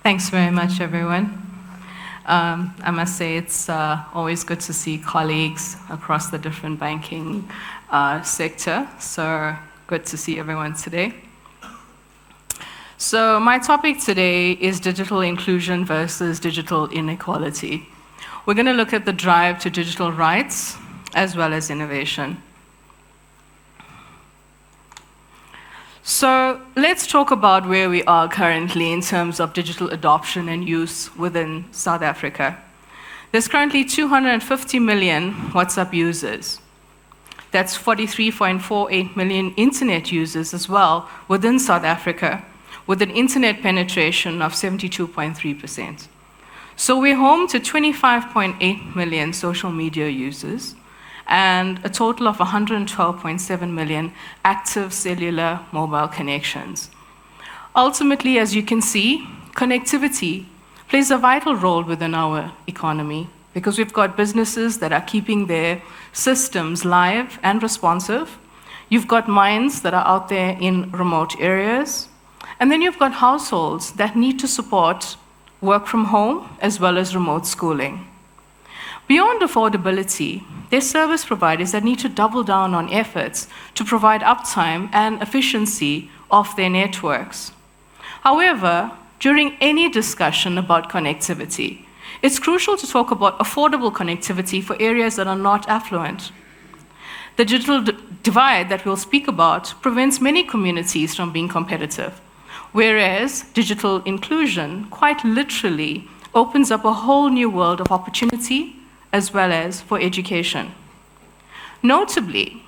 Thanks very much, everyone. I must say it's always good to see colleagues across the different banking sector, so good to see everyone today. So my topic today is digital inclusion versus digital inequality. We're going to look at the drive to digital rights as well as innovation. So let's talk about where we are currently in terms of digital adoption and use within South Africa. There's currently 250 million WhatsApp users. That's 43.48 million internet users as well within South Africa, with an internet penetration of 72.3%. So we're home to 25.8 million social media users and a total of 112.7 million active cellular mobile connections. Ultimately, as you can see, connectivity plays a vital role within our economy because we've got businesses that are keeping their systems live and responsive. You've got mines that are out there in remote areas. And then you've got households that need to support work from home as well as remote schooling. Beyond affordability, there's service providers that need to double down on efforts to provide uptime and efficiency of their networks. However, during any discussion about connectivity, it's crucial to talk about affordable connectivity for areas that are not affluent. The digital divide that we'll speak about prevents many communities from being competitive, whereas digital inclusion quite literally opens up a whole new world of opportunity as well as for education. Notably,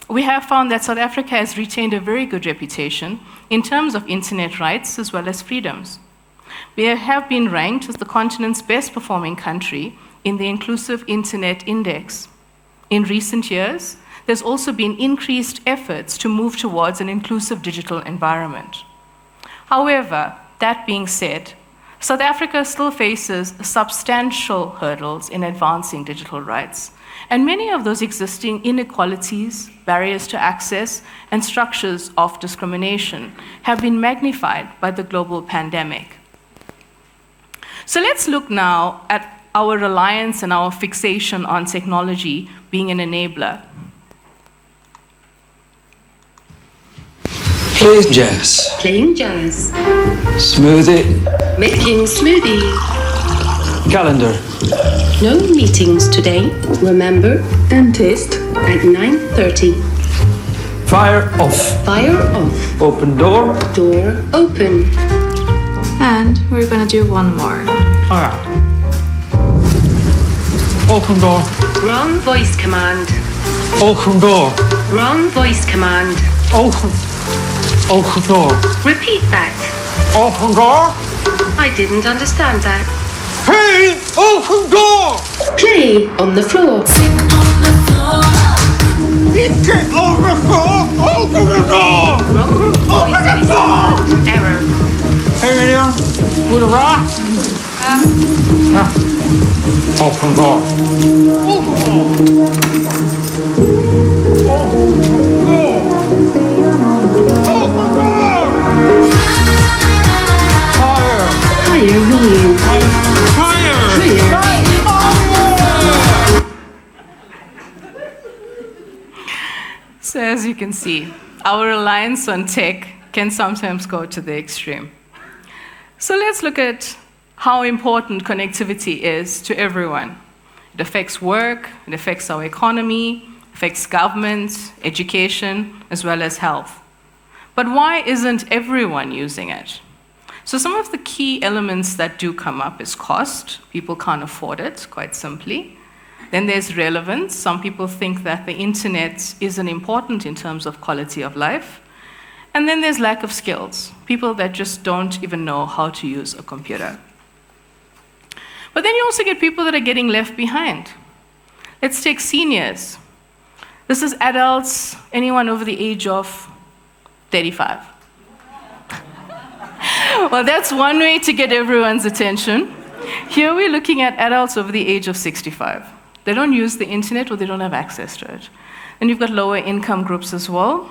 we have found that South Africa has retained a very good reputation in terms of internet rights as well as freedoms. We have been ranked as the continent's best performing country in the Inclusive Internet Index. In recent years, there's also been increased efforts to move towards an inclusive digital environment. However, that being said, South Africa still faces substantial hurdles in advancing digital rights, and many of those existing inequalities, barriers to access, and structures of discrimination have been magnified by the global pandemic. So let's look now at our reliance and our fixation on technology being an enabler. Playing jazz. Playing jazz. Smoothie. Making smoothie. Calendar. No meetings today. Remember, dentist at 9:30. Fire off. Fire off. Open door. Door open. And we're gonna do one more. Alright. Open door. Wrong voice command. Open door. Wrong voice command. Open. Open door. Repeat that. Open door. I didn't understand that. Hey! Open door! Play on the floor. Get over the door! Open the door! Wrong Open the voice door! command. Error. Hey, meneer. Goedemiddag. Ja. Open door. Open door. Higher volume. So as you can see, our reliance on tech can sometimes go to the extreme. So let's look at how important connectivity is to everyone. It affects work, it affects our economy, affects government, education, as well as health. But why isn't everyone using it? So some of the key elements that do come up is cost. People can't afford it, quite simply. Then there's relevance. Some people think that the internet isn't important in terms of quality of life. And then there's lack of skills. People that just don't even know how to use a computer. But then you also get people that are getting left behind. Let's take seniors. This is adults, anyone over the age of 35. Well, that's one way to get everyone's attention. Here we're looking at adults over the age of 65. They don't use the internet or they don't have access to it. And you've got lower income groups as well.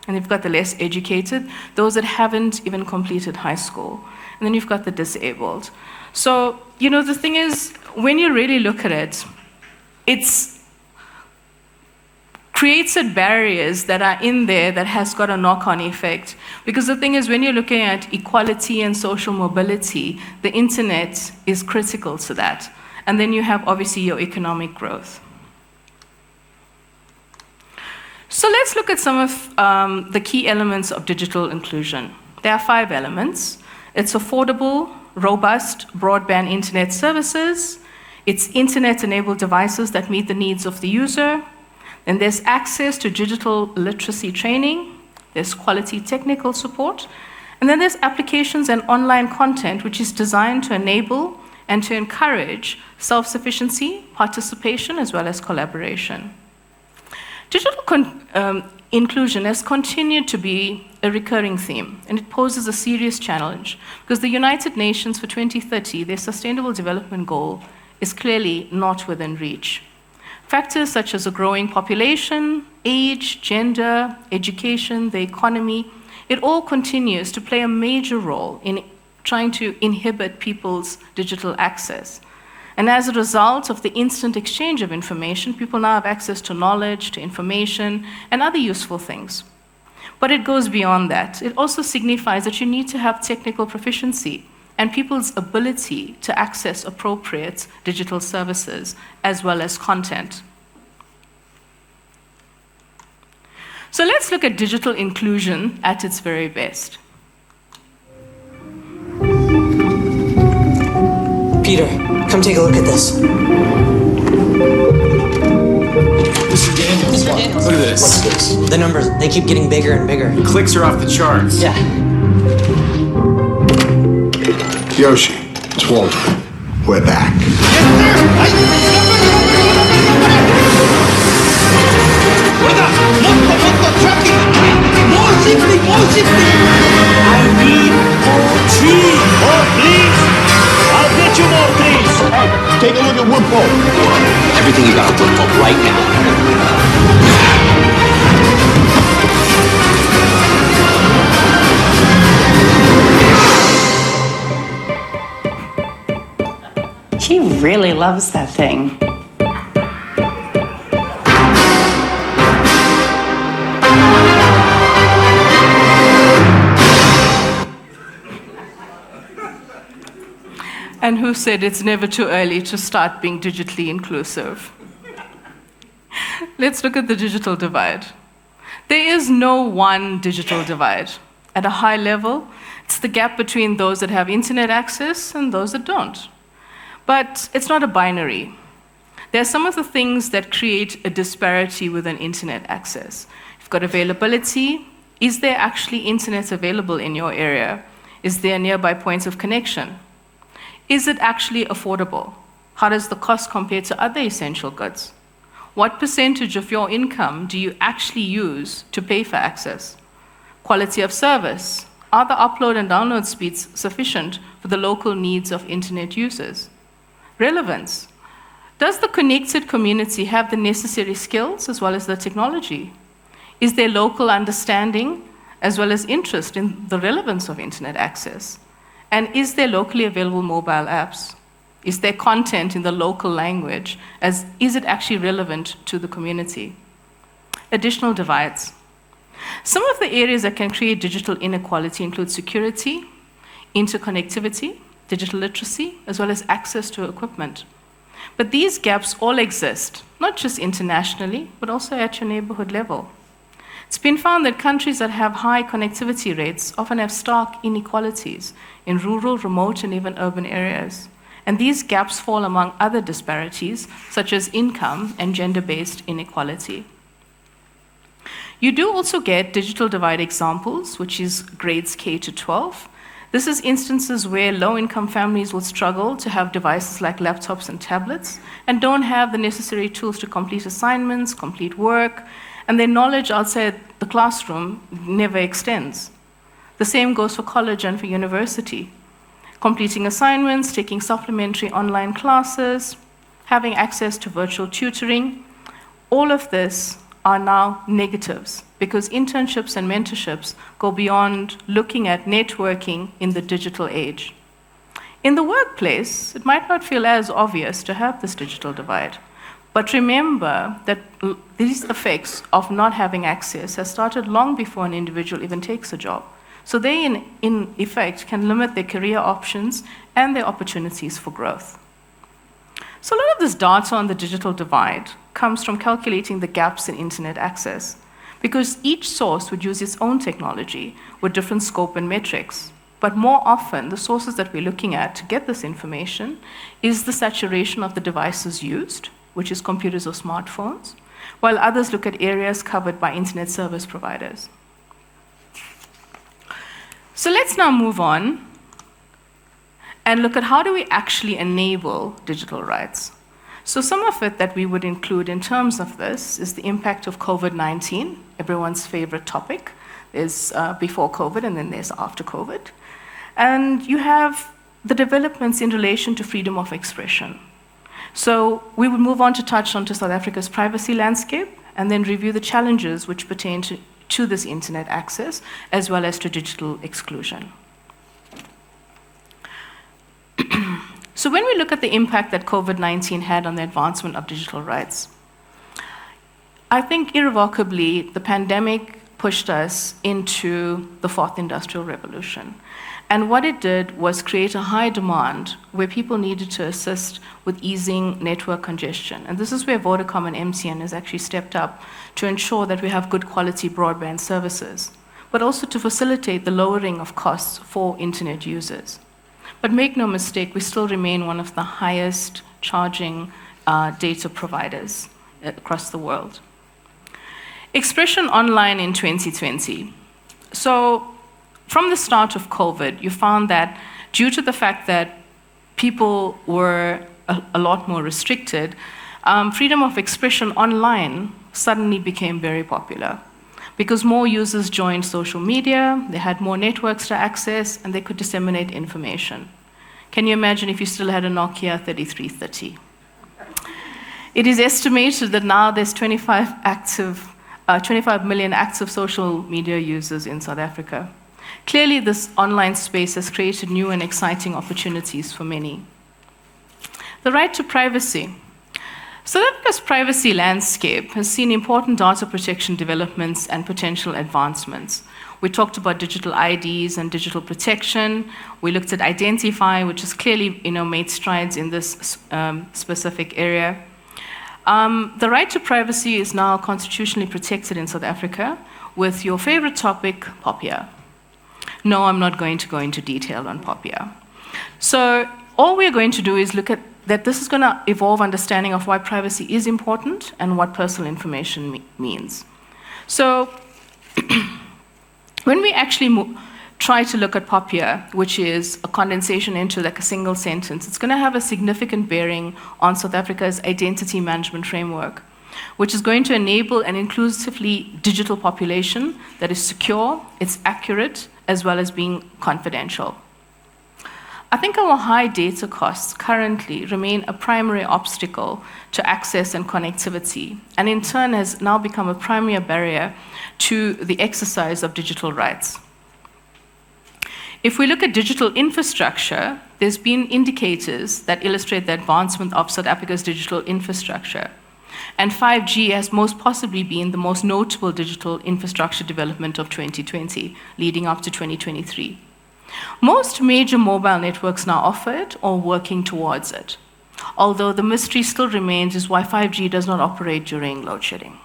And you've got the less educated, those that haven't even completed high school. and then you've got the disabled. So, the thing is, when you really look at it, it's created barriers that are in there that has got a knock-on effect. Because the thing is, when you're looking at equality and social mobility, the internet is critical to that. And then you have, obviously, your economic growth. So let's look at some of the key elements of digital inclusion. There are 5 elements. It's affordable, robust broadband internet services. It's internet-enabled devices that meet the needs of the user. Then there's access to digital literacy training. There's quality technical support. And then there's applications and online content, which is designed to enable and to encourage self-sufficiency, participation, as well as collaboration. Digital inclusion has continued to be a recurring theme, and it poses a serious challenge because the United Nations for 2030, their Sustainable Development Goal, is clearly not within reach. Factors such as a growing population, age, gender, education, the economy, it all continues to play a major role in trying to inhibit people's digital access. And as a result of the instant exchange of information, people now have access to knowledge, to information, and other useful things. But it goes beyond that. It also signifies that you need to have technical proficiency and people's ability to access appropriate digital services as well as content. So let's look at digital inclusion at its very best. Peter, come take a look at this. Mr. Daniels, look at this. What's this? The numbers, they keep getting bigger and bigger. Clicks are off the charts. Yeah. Yoshi, it's Walter. We're back. I need more trees. Oh, please. I'll get you more trees. Hey, take a look at Woodpole. Everything you got on Woodpole right now. He really loves that thing. And who said it's never too early to start being digitally inclusive? Let's look at the digital divide. There is no one digital divide. At a high level, it's the gap between those that have internet access and those that don't. But it's not a binary. There are some of the things that create a disparity within internet access. You've got availability. Is there actually internet available in your area? Is there nearby points of connection? Is it actually affordable? How does the cost compare to other essential goods? What percentage of your income do you actually use to pay for access? Quality of service. Are the upload and download speeds sufficient for the local needs of internet users? Relevance. Does the connected community have the necessary skills as well as the technology? Is there local understanding as well as interest in the relevance of internet access? And is there locally available mobile apps? Is there content in the local language? Is it actually relevant to the community? Additional divides. Some of the areas that can create digital inequality include security, interconnectivity, digital literacy, as well as access to equipment. But these gaps all exist, not just internationally, but also at your neighborhood level. It's been found that countries that have high connectivity rates often have stark inequalities in rural, remote, and even urban areas. And these gaps fall among other disparities, such as income and gender-based inequality. You do also get digital divide examples, which is grades K to 12. This is instances where low-income families will struggle to have devices like laptops and tablets and don't have the necessary tools to complete assignments, complete work, and their knowledge outside the classroom never extends. The same goes for college and for university. Completing assignments, taking supplementary online classes, having access to virtual tutoring, all of this are now negatives because internships and mentorships go beyond looking at networking in the digital age. In the workplace, it might not feel as obvious to have this digital divide. But remember that these effects of not having access has started long before an individual even takes a job. So they, in effect, can limit their career options and their opportunities for growth. So a lot of this data on the digital divide comes from calculating the gaps in internet access, because each source would use its own technology with different scope and metrics. But more often, the sources that we're looking at to get this information is the saturation of the devices used, which is computers or smartphones, while others look at areas covered by internet service providers. So let's now move on and look at how do we actually enable digital rights. So some of it that we would include in terms of this is the impact of COVID-19, everyone's favorite topic. There's before COVID and then there's after COVID. And you have the developments in relation to freedom of expression. So we would move on to touch on to South Africa's privacy landscape and then review the challenges which pertain to this internet access as well as to digital exclusion. So when we look at the impact that COVID-19 had on the advancement of digital rights, I think irrevocably the pandemic pushed us into the fourth industrial revolution. And what it did was create a high demand where people needed to assist with easing network congestion. And this is where Vodacom and MTN has actually stepped up to ensure that we have good quality broadband services, but also to facilitate the lowering of costs for internet users. But make no mistake, we still remain one of the highest charging data providers across the world. Expression online in 2020. So from the start of COVID, you found that due to the fact that people were a lot more restricted, freedom of expression online suddenly became very popular because more users joined social media, they had more networks to access, and they could disseminate information. Can you imagine if you still had a Nokia 3330? It is estimated that now there's 25 million active social media users in South Africa. Clearly, this online space has created new and exciting opportunities for many. The right to privacy. South Africa's privacy landscape has seen important data protection developments and potential advancements. We talked about digital IDs and digital protection. We looked at Identify, which has clearly made strides in this specific area. The right to privacy is now constitutionally protected in South Africa with your favorite topic, POPIA. No, I'm not going to go into detail on POPIA. So all we're going to do is look at that this is going to evolve understanding of why privacy is important and what personal information means. So when we actually try to look at POPIA, which is a condensation into like a single sentence, it's going to have a significant bearing on South Africa's identity management framework, which is going to enable an inclusively digital population that is secure, it's accurate, as well as being confidential. I think our high data costs currently remain a primary obstacle to access and connectivity, and in turn has now become a primary barrier to the exercise of digital rights. If we look at digital infrastructure, there's been indicators that illustrate the advancement of South Africa's digital infrastructure. And 5G has most possibly been the most notable digital infrastructure development of 2020, leading up to 2023. Most major mobile networks now offer it or working towards it, although the mystery still remains is why 5G does not operate during load shedding.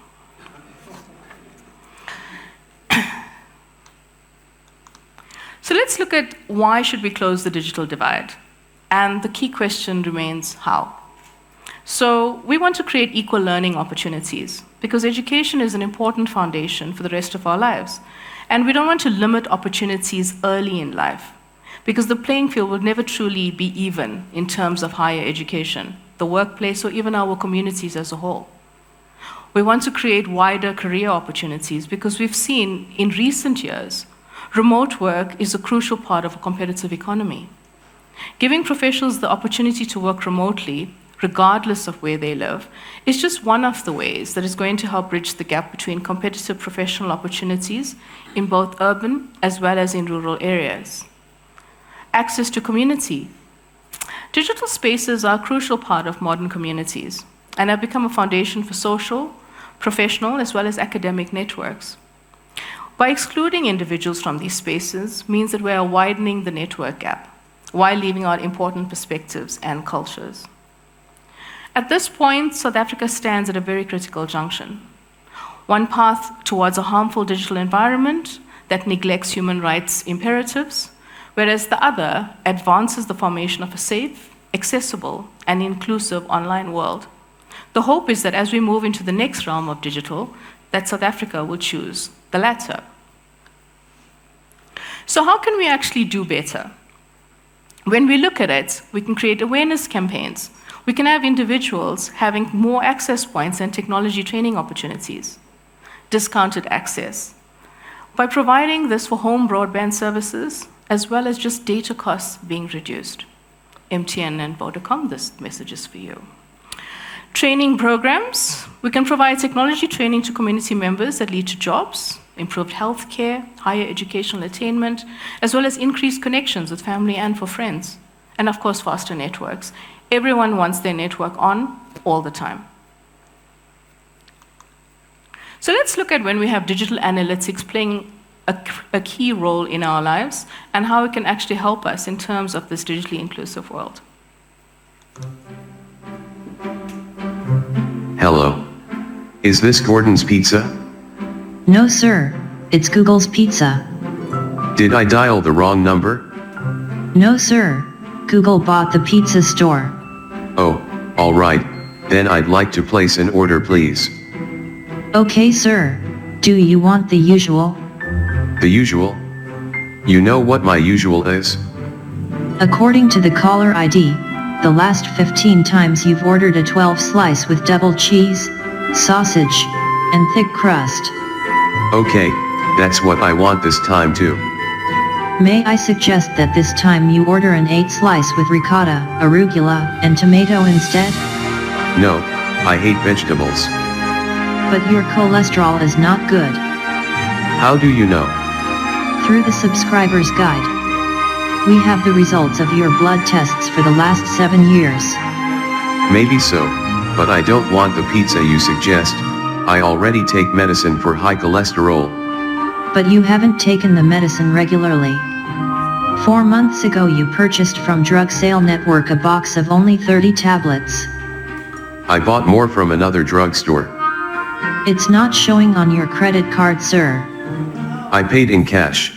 So let's look at why should we close the digital divide? And the key question remains how. So we want to create equal learning opportunities because education is an important foundation for the rest of our lives. And we don't want to limit opportunities early in life because the playing field will never truly be even in terms of higher education, the workplace, or even our communities as a whole. We want to create wider career opportunities because we've seen in recent years, remote work is a crucial part of a competitive economy. Giving professionals the opportunity to work remotely, regardless of where they live, is just one of the ways that is going to help bridge the gap between competitive professional opportunities in both urban as well as in rural areas. Access to community. Digital spaces are a crucial part of modern communities and have become a foundation for social, professional, as well as academic networks. By excluding individuals from these spaces means that we are widening the network gap while leaving out important perspectives and cultures. At this point, South Africa stands at a very critical junction. One path towards a harmful digital environment that neglects human rights imperatives, whereas the other advances the formation of a safe, accessible, and inclusive online world. The hope is that as we move into the next realm of digital, that South Africa will choose the latter. So how can we actually do better? When we look at it, we can create awareness campaigns. We can have individuals having more access points and technology training opportunities, discounted access. By providing this for home broadband services, as well as just data costs being reduced. MTN and Vodacom, this message is for you. Training programs, we can provide technology training to community members that lead to jobs, improved healthcare, higher educational attainment, as well as increased connections with family and for friends. And of course, faster networks. Everyone wants their network on all the time. So let's look at when we have digital analytics playing a key role in our lives and how it can actually help us in terms of this digitally inclusive world. Hello. Is this Gordon's Pizza? No, sir. It's Google's Pizza. Did I dial the wrong number? No, sir. Google bought the pizza store. Oh, all right. Then I'd like to place an order, please. Okay, sir. Do you want the usual? The usual? You know what my usual is? According to the caller ID, the last 15 times you've ordered a 12 slice with double cheese, sausage, and thick crust. Okay, that's what I want this time too. May I suggest that this time you order an 8 slice with ricotta, arugula, and tomato instead? No, I hate vegetables. But your cholesterol is not good. How do you know? Through the subscriber's guide. We have the results of your blood tests for the last 7 years. Maybe so, but I don't want the pizza you suggest. I already take medicine for high cholesterol. But you haven't taken the medicine regularly. 4 months ago you purchased from Drug Sale Network a box of only 30 tablets. I bought more from another drugstore. It's not showing on your credit card, sir. I paid in cash.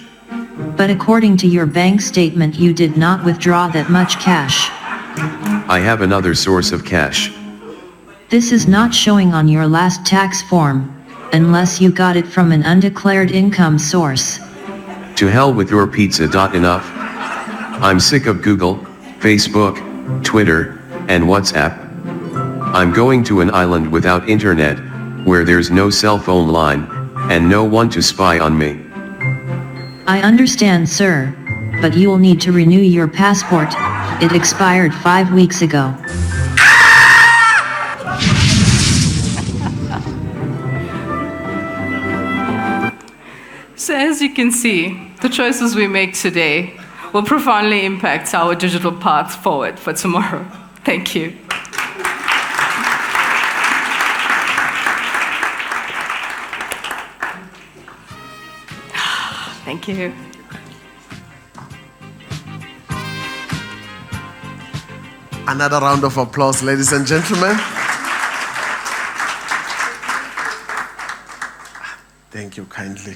But according to your bank statement you did not withdraw that much cash. I have another source of cash. This is not showing on your last tax form, unless you got it from an undeclared income source. To hell with your pizza. Enough. I'm sick of Google, Facebook, Twitter, and WhatsApp. I'm going to an island without internet, where there's no cell phone line, and no one to spy on me. I understand, sir, but you will need to renew your passport. It expired 5 weeks ago. So as you can see, the choices we make today will profoundly impact our digital path forward for tomorrow. Thank you. Thank you. Another round of applause, ladies and gentlemen. Thank you kindly.